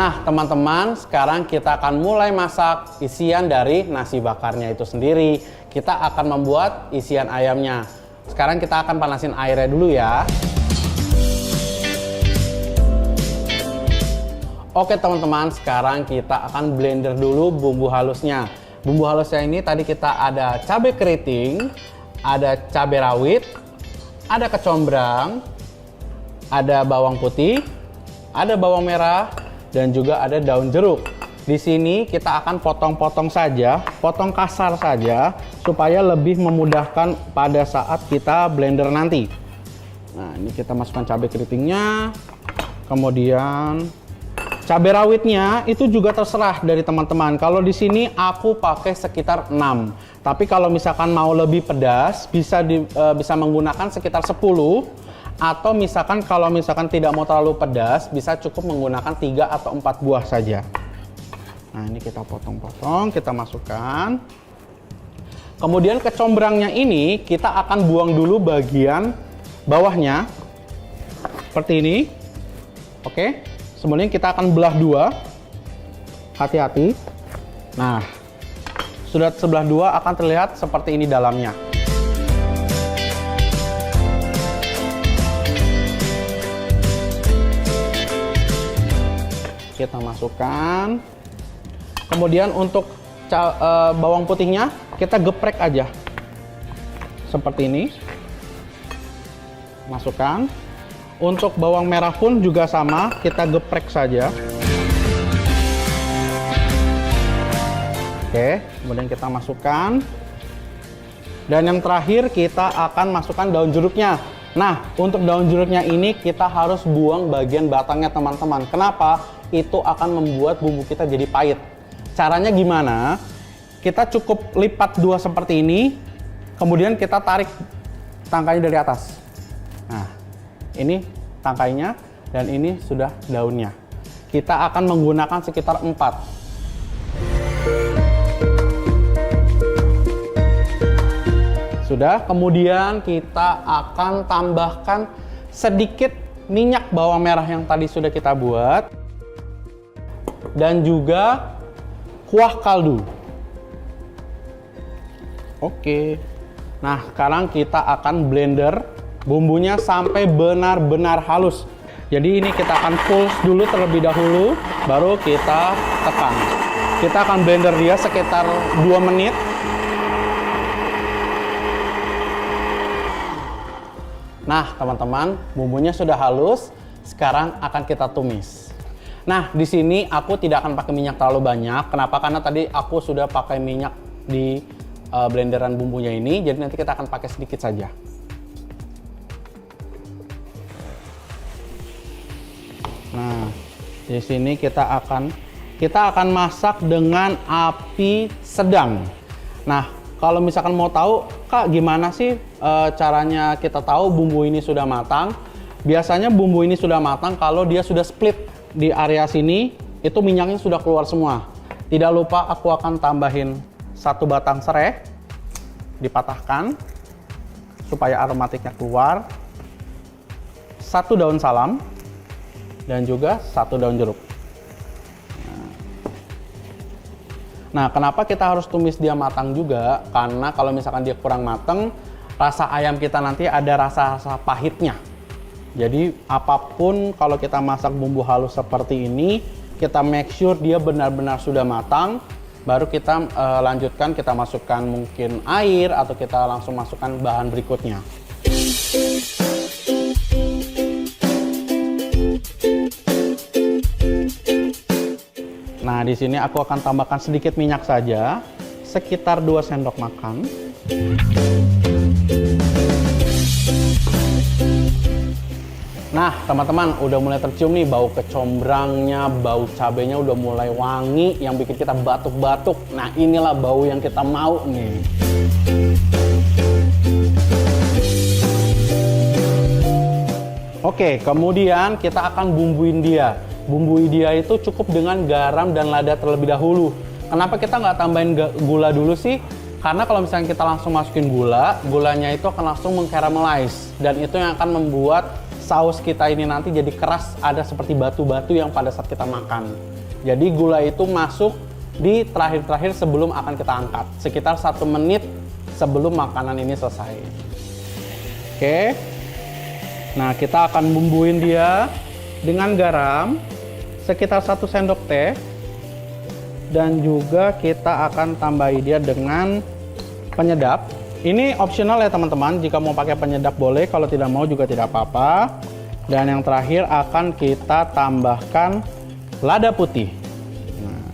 Nah, teman-teman, sekarang kita akan mulai masak isian dari nasi bakarnya itu sendiri. Kita akan membuat isian ayamnya. Sekarang kita akan panasin airnya dulu ya. Oke teman-teman, sekarang kita akan blender dulu bumbu halusnya. Bumbu halusnya ini tadi kita ada cabai keriting, ada cabai rawit, ada kecombrang, ada bawang putih, ada bawang merah, dan juga ada daun jeruk. Di sini kita akan potong-potong saja, potong kasar saja, supaya lebih memudahkan pada saat kita blender nanti. Nah, ini kita masukkan cabai keritingnya, kemudian cabai rawitnya itu juga terserah dari teman-teman. Kalau di sini aku pakai sekitar 6. Tapi kalau misalkan mau lebih pedas, bisa menggunakan sekitar 10. Atau misalkan kalau misalkan tidak mau terlalu pedas, bisa cukup menggunakan 3 atau 4 buah saja. Nah, ini kita potong-potong, kita masukkan. Kemudian kecombrangnya ini kita akan buang dulu bagian bawahnya. Seperti ini. Oke. Kemudian kita akan belah 2. Hati-hati. Nah, sudah sebelah 2 akan terlihat seperti ini dalamnya. Kita masukkan. Kemudian untuk bawang putihnya kita geprek aja seperti ini, masukkan. Untuk bawang merah pun juga sama, kita geprek saja. Oke, kemudian kita masukkan. Dan yang terakhir kita akan masukkan daun jeruknya. Nah, untuk daun jeruknya ini kita harus buang bagian batangnya teman-teman. Kenapa? Itu akan membuat bumbu kita jadi pahit. Caranya gimana? Kita cukup lipat 2 seperti ini, kemudian kita tarik tangkainya dari atas. Nah, ini tangkainya dan ini sudah daunnya. Kita akan menggunakan sekitar 4. Sudah, kemudian kita akan tambahkan sedikit minyak bawang merah yang tadi sudah kita buat. Dan juga kuah kaldu. Oke. Nah, sekarang kita akan blender bumbunya sampai benar-benar halus. Jadi ini kita akan pulse dulu terlebih dahulu, baru kita tekan. Kita akan blender dia sekitar 2 menit. Nah, teman-teman, bumbunya sudah halus. Sekarang akan kita tumis. Nah, di sini aku tidak akan pakai minyak terlalu banyak. Kenapa? Karena tadi aku sudah pakai minyak di blenderan bumbunya ini. Jadi nanti kita akan pakai sedikit saja. Nah, di sini kita akan masak dengan api sedang. Nah, kalau misalkan mau tahu, Kak, gimana sih caranya kita tahu bumbu ini sudah matang? Biasanya bumbu ini sudah matang kalau dia sudah split. Di area sini itu minyaknya sudah keluar semua. Tidak lupa aku akan tambahin 1 batang serai, dipatahkan supaya aromatiknya keluar, 1 daun salam, dan juga 1 daun jeruk. Nah, kenapa kita harus tumis dia matang juga? Karena kalau misalkan dia kurang matang, rasa ayam kita nanti ada rasa-rasa pahitnya. Jadi apapun kalau kita masak bumbu halus seperti ini, kita make sure dia benar-benar sudah matang, baru kita lanjutkan, kita masukkan mungkin air atau kita langsung masukkan bahan berikutnya. Nah, di sini aku akan tambahkan sedikit minyak saja, sekitar 2 sendok makan. Nah, teman-teman, udah mulai tercium nih bau kecombrangnya, bau cabenya udah mulai wangi yang bikin kita batuk-batuk. Nah, inilah bau yang kita mau nih. Oke, kemudian kita akan bumbuin dia. Bumbui dia itu cukup dengan garam dan lada terlebih dahulu. Kenapa kita nggak tambahin gula dulu sih? Karena kalau misalnya kita langsung masukin gula, gulanya itu akan langsung mengcaramelize. Dan itu yang akan membuat saus kita ini nanti jadi keras, ada seperti batu-batu yang pada saat kita makan. Jadi gula itu masuk di terakhir-terakhir sebelum akan kita angkat, sekitar 1 menit sebelum makanan ini selesai. Oke, nah kita akan bumbuin dia dengan garam sekitar 1 sendok teh, dan juga kita akan tambahi dia dengan penyedap. Ini opsional ya teman-teman, jika mau pakai penyedap boleh, kalau tidak mau juga tidak apa-apa. Dan yang terakhir akan kita tambahkan lada putih. Nah,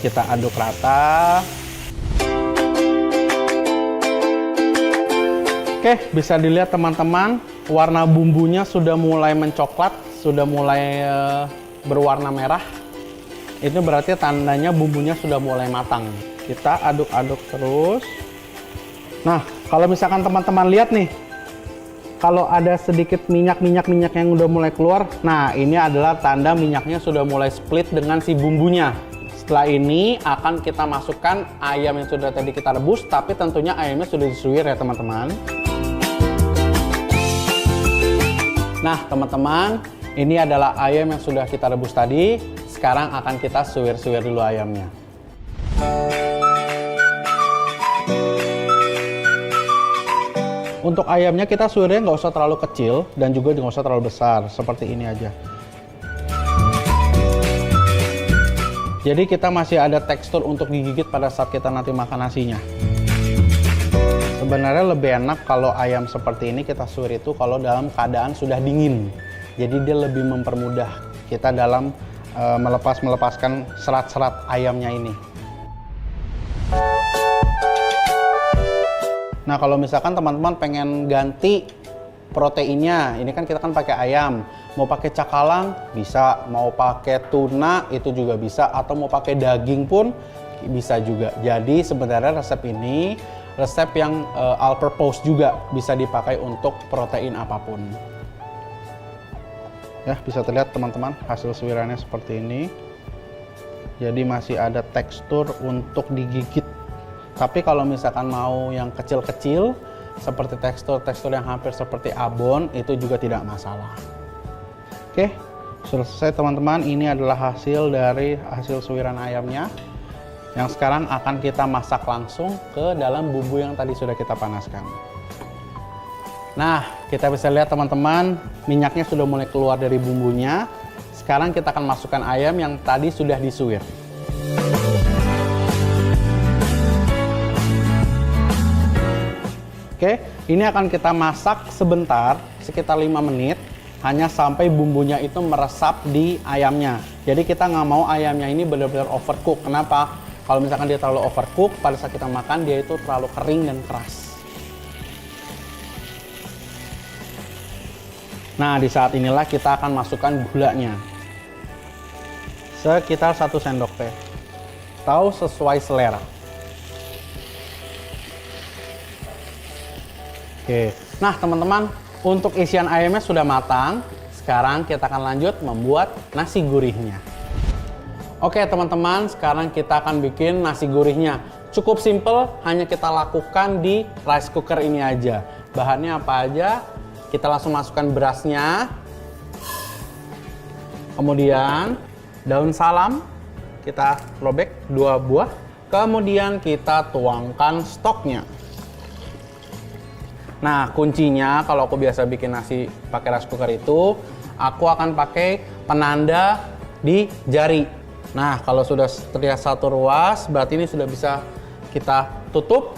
kita aduk rata. Oke, bisa dilihat teman-teman, warna bumbunya sudah mulai mencoklat, sudah mulai berwarna merah. Itu berarti tandanya bumbunya sudah mulai matang. Kita aduk-aduk terus. Nah, kalau misalkan teman-teman lihat nih, kalau ada sedikit minyak yang udah mulai keluar, nah ini adalah tanda minyaknya sudah mulai split dengan si bumbunya. Setelah ini akan kita masukkan ayam yang sudah tadi kita rebus, tapi tentunya ayamnya sudah disuir ya teman-teman. Nah teman-teman, ini adalah ayam yang sudah kita rebus tadi. Sekarang akan kita suir-suir dulu ayamnya. Untuk ayamnya kita suirnya nggak usah terlalu kecil dan juga nggak usah terlalu besar, seperti ini aja. Jadi kita masih ada tekstur untuk digigit pada saat kita nanti makan nasinya. Sebenarnya lebih enak kalau ayam seperti ini kita suir itu kalau dalam keadaan sudah dingin. Jadi dia lebih mempermudah kita dalam melepaskan serat-serat ayamnya ini. Nah, kalau misalkan teman-teman pengen ganti proteinnya, ini kan kita kan pakai ayam, mau pakai cakalang bisa, mau pakai tuna itu juga bisa, atau mau pakai daging pun bisa juga. Jadi sebenarnya resep ini resep yang all purpose juga, bisa dipakai untuk protein apapun. Ya, bisa terlihat teman-teman hasil suirannya seperti ini. Jadi masih ada tekstur untuk digigit. Tapi kalau misalkan mau yang kecil-kecil, seperti tekstur-tekstur yang hampir seperti abon, itu juga tidak masalah. Oke, selesai teman-teman. Ini adalah hasil dari hasil suiran ayamnya. Yang sekarang akan kita masak langsung ke dalam bumbu yang tadi sudah kita panaskan. Nah, kita bisa lihat teman-teman, minyaknya sudah mulai keluar dari bumbunya. Sekarang kita akan masukkan ayam yang tadi sudah disuir. Oke, ini akan kita masak sebentar, sekitar 5 menit, hanya sampai bumbunya itu meresap di ayamnya. Jadi kita nggak mau ayamnya ini benar-benar overcook. Kenapa? Kalau misalkan dia terlalu overcook, pada saat kita makan dia itu terlalu kering dan keras. Nah, di saat inilah kita akan masukkan gulanya. Sekitar 1 sendok teh. Tahu sesuai selera. Oke, nah teman-teman, untuk isian ayamnya sudah matang. Sekarang kita akan lanjut membuat nasi gurihnya. Oke teman-teman, sekarang kita akan bikin nasi gurihnya. Cukup simple, hanya kita lakukan di rice cooker ini aja. Bahannya apa aja? Kita langsung masukkan berasnya. Kemudian daun salam, kita robek 2 buah. Kemudian kita tuangkan stoknya. Nah, kuncinya kalau aku biasa bikin nasi pakai rice cooker itu, aku akan pakai penanda di jari. Nah, kalau sudah terlihat satu ruas, berarti ini sudah bisa kita tutup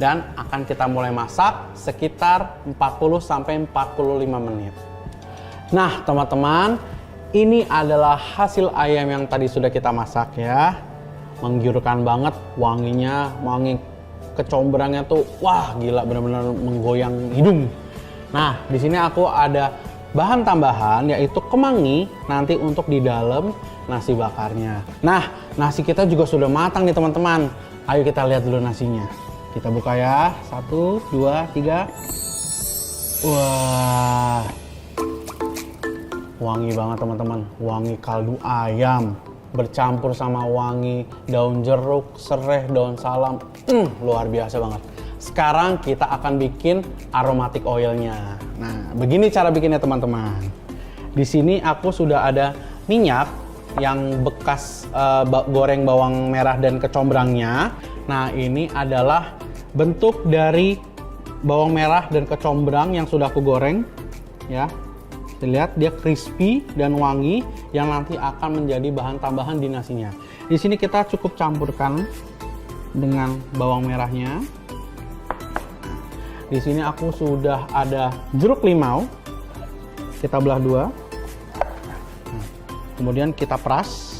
dan akan kita mulai masak sekitar 40-45 menit. Nah, teman-teman, ini adalah hasil ayam yang tadi sudah kita masak ya. Menggiurkan banget wanginya, wangi kecombrangnya tuh, wah gila, benar-benar menggoyang hidung. Nah, di sini aku ada bahan tambahan yaitu kemangi nanti untuk di dalam nasi bakarnya. Nah, nasi kita juga sudah matang nih teman-teman. Ayo kita lihat dulu nasinya. Kita buka ya, 1, 2, 3. Wah, wangi banget teman-teman, wangi kaldu ayam bercampur sama wangi daun jeruk, serai, daun salam. Luar biasa banget. sekarang kita akan bikin aromatic oilnya. Nah, begini cara bikinnya teman-teman. Di sini aku sudah ada minyak yang bekas goreng bawang merah dan kecombrangnya. Nah, ini adalah bentuk dari bawang merah dan kecombrang yang sudah aku goreng, ya. Lihat dia crispy dan wangi yang nanti akan menjadi bahan tambahan di nasinya. Di sini kita cukup campurkan dengan bawang merahnya. Di sini aku sudah ada jeruk limau. Kita belah dua. Kemudian kita peras.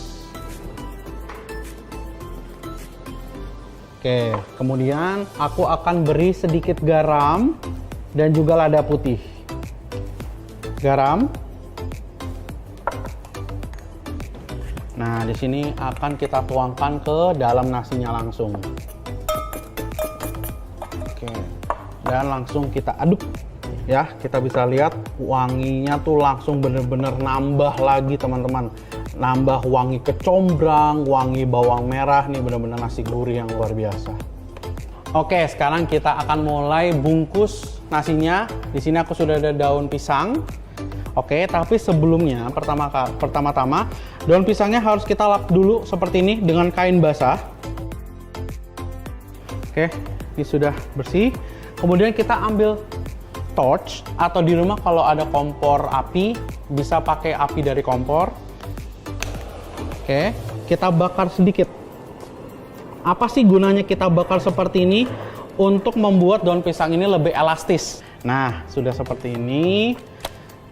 Oke, kemudian aku akan beri sedikit garam dan juga lada putih. Garam. Nah, di sini akan kita tuangkan ke dalam nasinya langsung. Oke. Dan langsung kita aduk. Ya, kita bisa lihat wanginya tuh langsung bener-bener nambah lagi, teman-teman. Nambah wangi kecombrang, wangi bawang merah, nih bener-bener nasi gurih yang luar biasa. Oke, sekarang kita akan mulai bungkus nasinya. Di sini aku sudah ada daun pisang. Oke, tapi sebelumnya pertama-tama daun pisangnya harus kita lap dulu seperti ini dengan kain basah. Oke, ini sudah bersih. Kemudian kita ambil torch, atau di rumah kalau ada kompor api bisa pakai api dari kompor. Oke, kita bakar sedikit. Apa sih gunanya kita bakar seperti ini? Untuk membuat daun pisang ini lebih elastis. Nah, sudah seperti ini.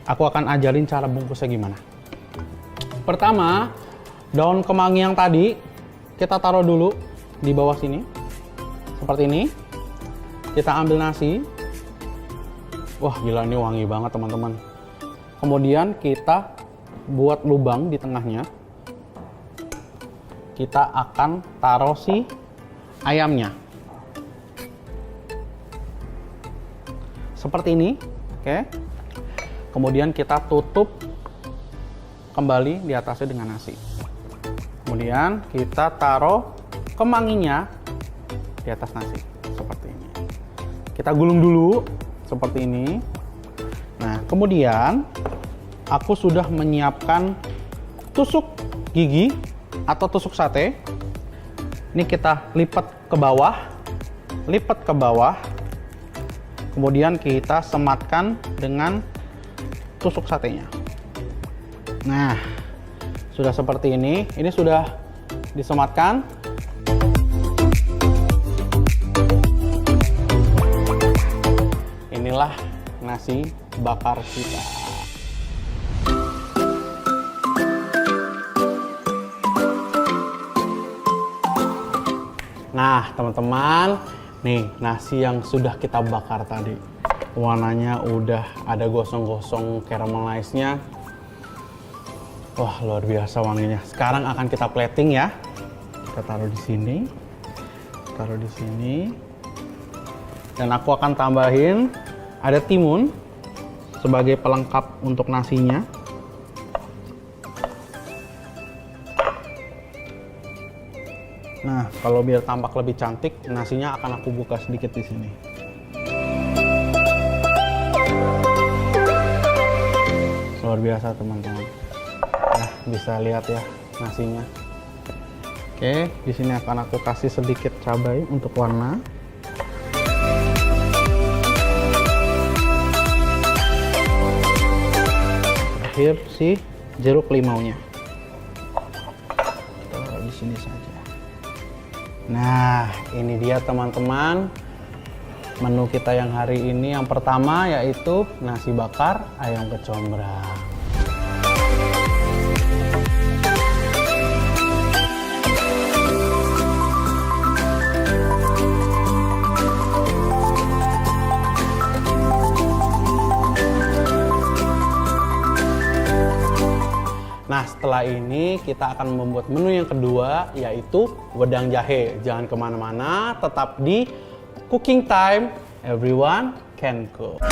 Aku akan ajarin cara bungkusnya gimana. Pertama, daun kemangi yang tadi kita taruh dulu di bawah sini. Seperti ini. Kita ambil nasi. Wah, gila, ini wangi banget teman-teman. Kemudian kita buat lubang di tengahnya. Kita akan taruh si ayamnya. Seperti ini, oke. Kemudian kita tutup kembali di atasnya dengan nasi. Kemudian kita taruh kemanginya di atas nasi, seperti ini. Kita gulung dulu, seperti ini. Nah, kemudian aku sudah menyiapkan tusuk gigi atau tusuk sate. Ini kita lipat ke bawah, kemudian kita sematkan dengan tusuk satenya. Nah, sudah seperti ini. Ini sudah disematkan. Inilah nasi bakar kita. Nah, teman-teman, nih nasi yang sudah kita bakar tadi. Warnanya udah ada gosong-gosong caramelize-nya. Wah, luar biasa wanginya. Sekarang akan kita plating ya. Kita taruh di sini. Taruh di sini. Dan aku akan tambahin ada timun sebagai pelengkap untuk nasinya. Nah, kalau biar tampak lebih cantik, nasinya akan aku buka sedikit di sini. Luar biasa teman-teman. Nah, bisa lihat ya nasinya. Oke, di sini akan aku kasih sedikit cabai untuk warna. Terakhir si jeruk limaunya. Taruh di sini saja. Nah, ini dia teman-teman menu kita yang hari ini. Yang pertama yaitu nasi bakar ayam kecombrang. Nah, setelah ini kita akan membuat menu yang kedua, yaitu wedang jahe. Jangan kemana-mana, tetap di Cooking Time, everyone can cook.